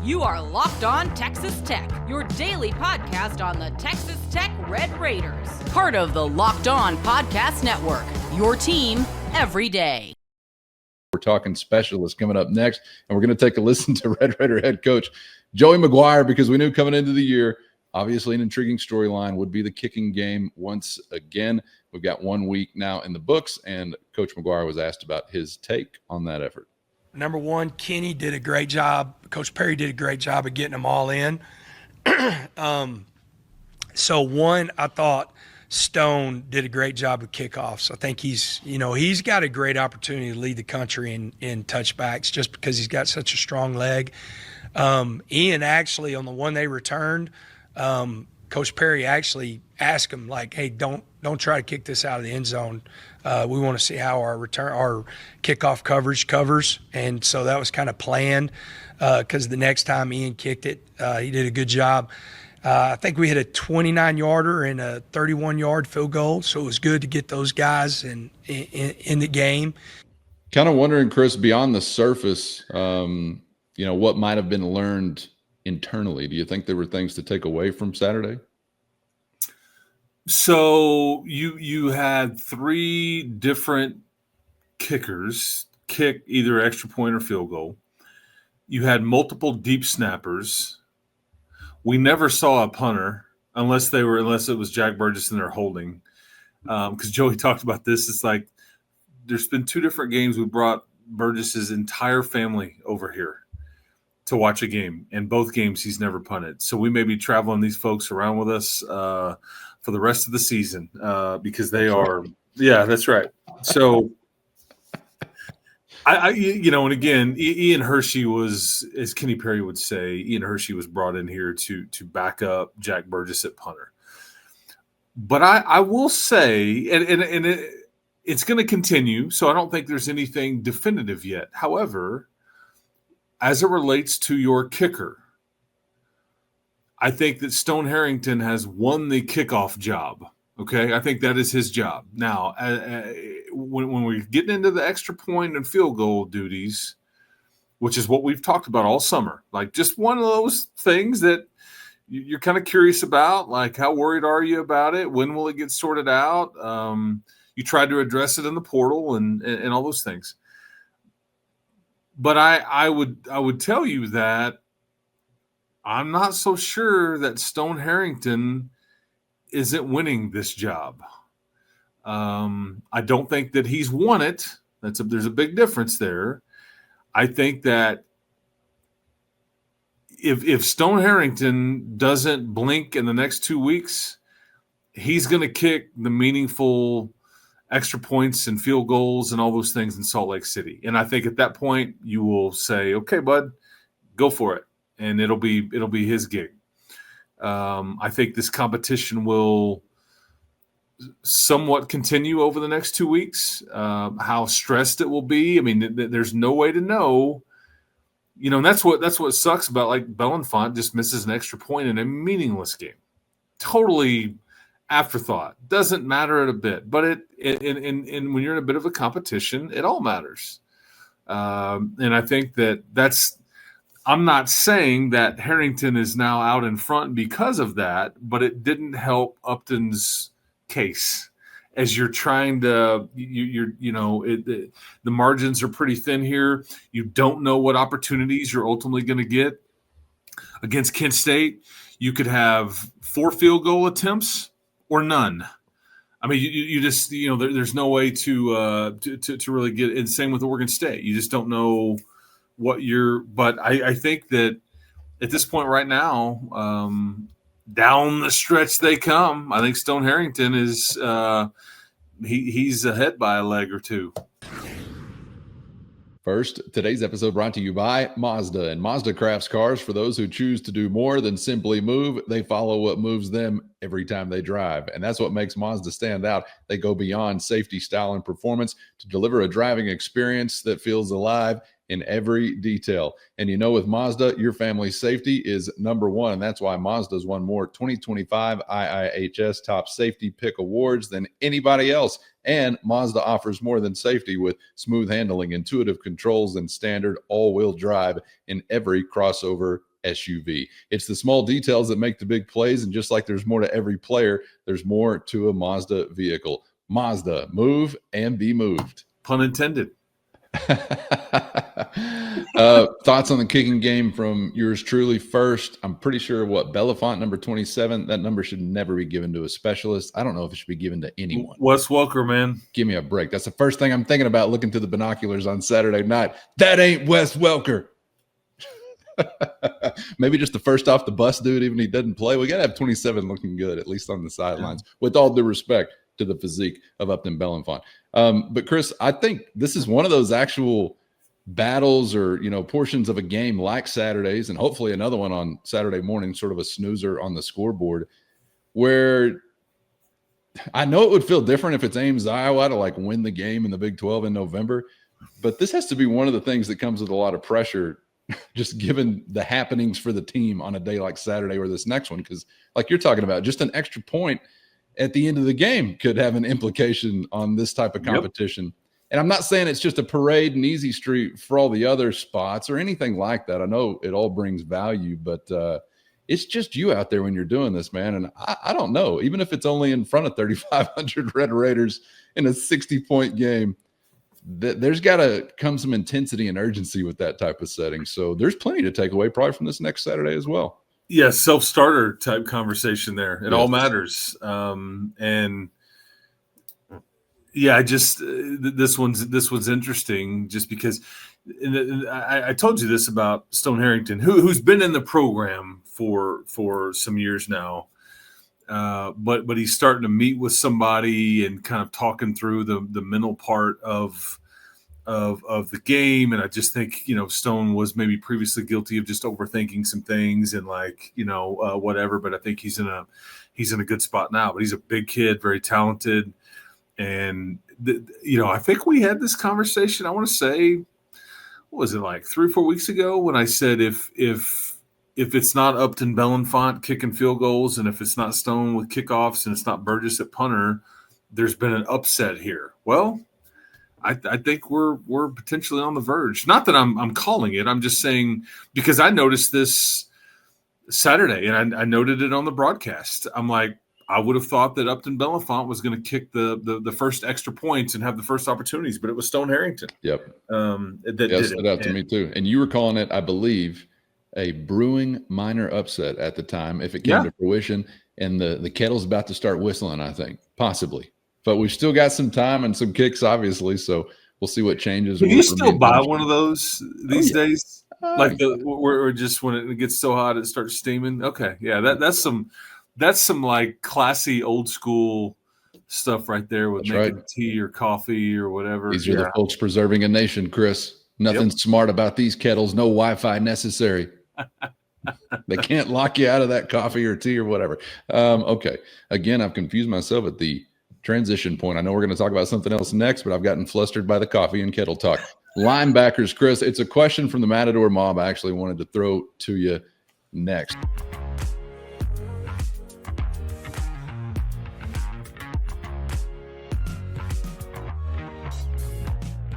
You are Locked On Texas Tech, your daily podcast on the Texas Tech Red Raiders. Part of the Locked On Podcast Network, your team every day. We're talking specialists coming up next, and we're going to take a listen to Red Raider head coach Joey McGuire, because we knew coming into the year, obviously an intriguing storyline would be the kicking game once again. We've got 1 week now in the books, and Coach McGuire was asked about his take on that effort. Number one, Kenny did a great job. Coach Perry did a great job of getting them all in. So one, I thought Stone did a great job of kickoffs. I think he's got a great opportunity to lead the country in touchbacks just because he's got such a strong leg. Ian actually, on the one they returned, Coach Perry actually asked him, like, hey, don't try to kick this out of the end zone. We want to see how our kickoff coverage covers. And so that was kind of planned because the next time Ian kicked it, he did a good job. I think we hit a 29-yarder and a 31-yard field goal, so it was good to get those guys in the game. Kind of wondering, Chris, beyond the surface, what might have been learned internally. Do you think there were things to take away from Saturday? So you had three different kickers kick either extra point or field goal. You had multiple deep snappers. We never saw a punter unless it was Jack Burgess and they're holding. Because Joey talked about this. It's like there's been two different games we brought Burgess's entire family over here to watch a game. In both games, he's never punted. So we may be traveling these folks around with us for the rest of the season because they are – yeah, that's right. So – and again, Ian Hershey was, as Kenny Perry would say, Ian Hershey was brought in here to back up Jack Burgess at punter. But I will say, and it's going to continue, so I don't think there's anything definitive yet. However, as it relates to your kicker, I think that Stone Harrington has won the kickoff job. Okay, I think that is his job. Now, when we're getting into the extra point and field goal duties, which is what we've talked about all summer, like just one of those things that you're kind of curious about, like how worried are you about it? When will it get sorted out? You tried to address it in the portal and all those things. But I would tell you that I'm not so sure that Stone Harrington isn't winning this job. I don't think that he's won it. There's a big difference there. I think that if Stone Harrington doesn't blink in the next 2 weeks, he's going to kick the meaningful extra points and field goals and all those things in Salt Lake City. And I think at that point you will say, okay, bud, go for it. And it'll be his gig. I think this competition will somewhat continue over the next 2 weeks. How stressed it will be, I mean, there's no way to know. And that's what sucks about, like, Belenfant just misses an extra point in a meaningless game. Totally afterthought. Doesn't matter a bit. But and when you're in a bit of a competition, it all matters. And I think that's. I'm not saying that Harrington is now out in front because of that, but it didn't help Upton's case as you're trying to, the margins are pretty thin here. You don't know what opportunities you're ultimately going to get against Kent State. You could have 4 field goal attempts or none. I mean, you just, there's no way to really get it. Same with Oregon State. You just don't know but I think that at this point right now, down the stretch they come. I think Stone Harrington is he's ahead by a leg or two. First, today's episode brought to you by Mazda. And Mazda crafts cars for those who choose to do more than simply move. They follow what moves them every time they drive. And that's what makes Mazda stand out. They go beyond safety, style, and performance to deliver a driving experience that feels alive in every detail. And with Mazda, your family's safety is number one. And that's why Mazda's won more 2025 IIHS Top Safety Pick Awards than anybody else. And Mazda offers more than safety with smooth handling, intuitive controls, and standard all-wheel drive in every crossover SUV. It's the small details that make the big plays. And just like there's more to every player, there's more to a Mazda vehicle. Mazda, move and be moved. Pun intended. Thoughts on the kicking game from yours truly first? I'm pretty sure Belafonte, number 27, that number should never be given to a specialist. I don't know if it should be given to anyone. Wes Welker, man. Give me a break. That's the first thing I'm thinking about looking through the binoculars on Saturday night. That ain't Wes Welker. Maybe just the first off the bus dude, even if he doesn't play. We got to have 27 looking good, at least on the sidelines, with all due respect to the physique of Upton Belafonte. But Chris, I think this is one of those actual battles or, portions of a game like Saturdays, and hopefully another one on Saturday morning, sort of a snoozer on the scoreboard, where I know it would feel different if it's Ames, Iowa to like win the game in the Big 12 in November, but this has to be one of the things that comes with a lot of pressure, just given the happenings for the team on a day like Saturday or this next one. Because like you're talking about, just an extra point at the end of the game could have an implication on this type of competition. Yep. And I'm not saying it's just a parade and easy street for all the other spots or anything like that. I know it all brings value, but it's just you out there when you're doing this, man. And I don't know, even if it's only in front of 3,500 Red Raiders in a 60-point game, there's got to come some intensity and urgency with that type of setting. So there's plenty to take away probably from this next Saturday as well. Yeah, self-starter type conversation there. It all matters. And yeah, this one's interesting just because I told you this about Stone Harrington, who's been in the program for some years now. But he's starting to meet with somebody and kind of talking through the mental part of the game. And I just think, Stone was maybe previously guilty of just overthinking some things and whatever, but I think he's in a good spot now. But he's a big kid, very talented. And I think we had this conversation, I want to say, what was it, like 3 or 4 weeks ago, when I said if it's not Upton Belafonte kicking field goals, and if it's not Stone with kickoffs, and it's not Burgess at punter, there's been an upset here. Well, I think we're potentially on the verge. Not that I'm calling it. I'm just saying, because I noticed this Saturday, and I noted it on the broadcast. I'm like, I would have thought that Upton Belafonte was going to kick the first extra points and have the first opportunities, but it was Stone Harrington. Yep. That stood out to me too. And you were calling it, I believe, a brewing minor upset at the time, if it came to fruition, and the kettle's about to start whistling, I think, possibly. But we've still got some time and some kicks, obviously, so we'll see what changes. Can you still buy one of those these days? Like where just when it gets so hot it starts steaming? Okay, yeah, that's some like classy old school stuff right there with making tea or coffee or whatever. These are the folks preserving a nation, Chris. Nothing smart about these kettles. No Wi-Fi necessary. They can't lock you out of that coffee or tea or whatever. Okay. Again, I've confused myself at the transition point. I know we're going to talk about something else next, but I've gotten flustered by the coffee and kettle talk. Linebackers, Chris, it's a question from the Matador Mob I actually wanted to throw to you next.